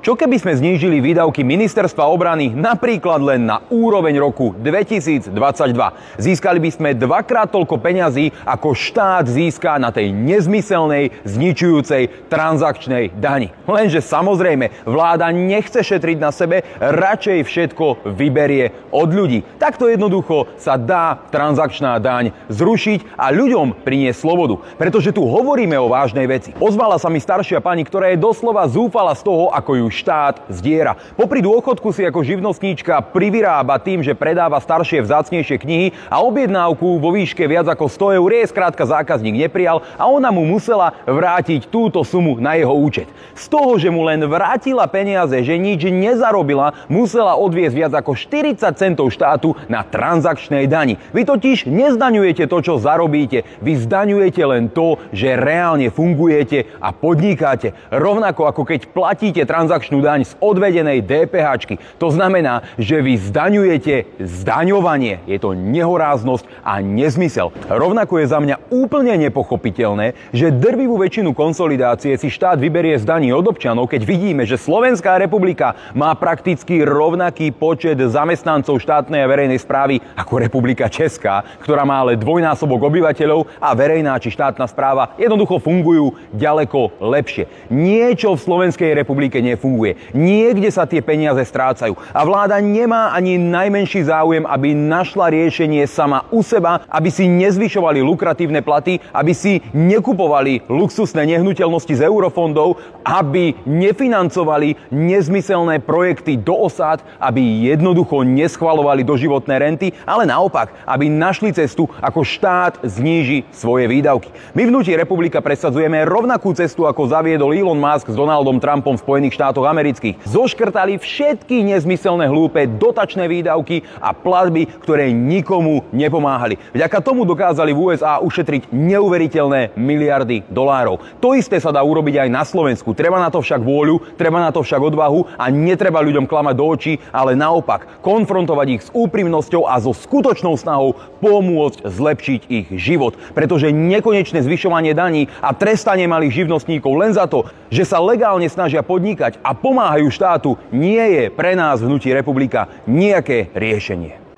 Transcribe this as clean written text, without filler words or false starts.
Čo keby sme znížili výdavky Ministerstva obrany napríklad len na úroveň roku 2022? Získali by sme dvakrát toľko peňazí, ako štát získa na tej nezmyselnej, zničujúcej transakčnej dani. Lenže samozrejme, vláda nechce šetriť na sebe, radšej všetko vyberie od ľudí. Takto jednoducho sa dá transakčná daň zrušiť a ľuďom priniesť slobodu. Pretože tu hovoríme o vážnej veci. Ozvala sa mi staršia pani, ktorá je doslova zúfala z toho, ako ju štát zdiera. Popri dôchodku si ako živnostníčka privyrába tým, že predáva staršie vzácnejšie knihy a objednávku vo výške viac ako 100 eur skrátka zákazník neprijal a ona mu musela vrátiť túto sumu na jeho účet. Z toho, že mu len vrátila peniaze, že nič nezarobila, musela odviesť viac ako 40 centov štátu na transakčnej dani. Vy totiž nezdaňujete to, čo zarobíte. Vy zdaňujete len to, že reálne fungujete a podnikáte. Rovnako ako keď platíte transakčnú daň z odvedenej DPH-čky. To znamená, že vy zdaňujete zdaňovanie. Je to nehoráznosť a nezmysel. Rovnako je za mňa úplne nepochopiteľné, že drvivú väčšinu konsolidácie si štát vyberie z daní od občanov, keď vidíme, že Slovenská republika má prakticky rovnaký počet zamestnancov štátnej a verejnej správy ako Republika Česká, ktorá má ale dvojnásobok obyvateľov a verejná či štátna správa jednoducho fungujú ďaleko lepšie. Niečo v Slovenskej republike nefunguje. Niekde sa tie peniaze strácajú. A vláda nemá ani najmenší záujem, aby našla riešenie sama u seba, aby si nezvyšovali lukratívne platy, aby si nekupovali luxusné nehnuteľnosti z eurofondov, aby nefinancovali nezmyselné projekty do osád, aby jednoducho neschvaľovali doživotné renty, ale naopak, aby našli cestu, ako štát zníži svoje výdavky. My v hnutí Republika presadzujeme rovnakú cestu, ako zaviedol Elon Musk s Donaldom Trumpom v Spojených štátoch amerických. Zoškrtali všetky nezmyselné hlúpe dotačné výdavky a platby, ktoré nikomu nepomáhali. Vďaka tomu dokázali v USA ušetriť neuveriteľné miliardy dolárov. To isté sa dá urobiť aj na Slovensku. Treba na to však vôľu, treba na to však odvahu a netreba ľuďom klamať do očí, ale naopak konfrontovať ich s úprimnosťou a so skutočnou snahou pomôcť zlepšiť ich život. Pretože nekonečné zvyšovanie daní a trestanie malých živnostníkov len za to, že sa legálne snažia podnikať a pomáhajú štátu, nie je pre nás v hnutí Republika nejaké riešenie.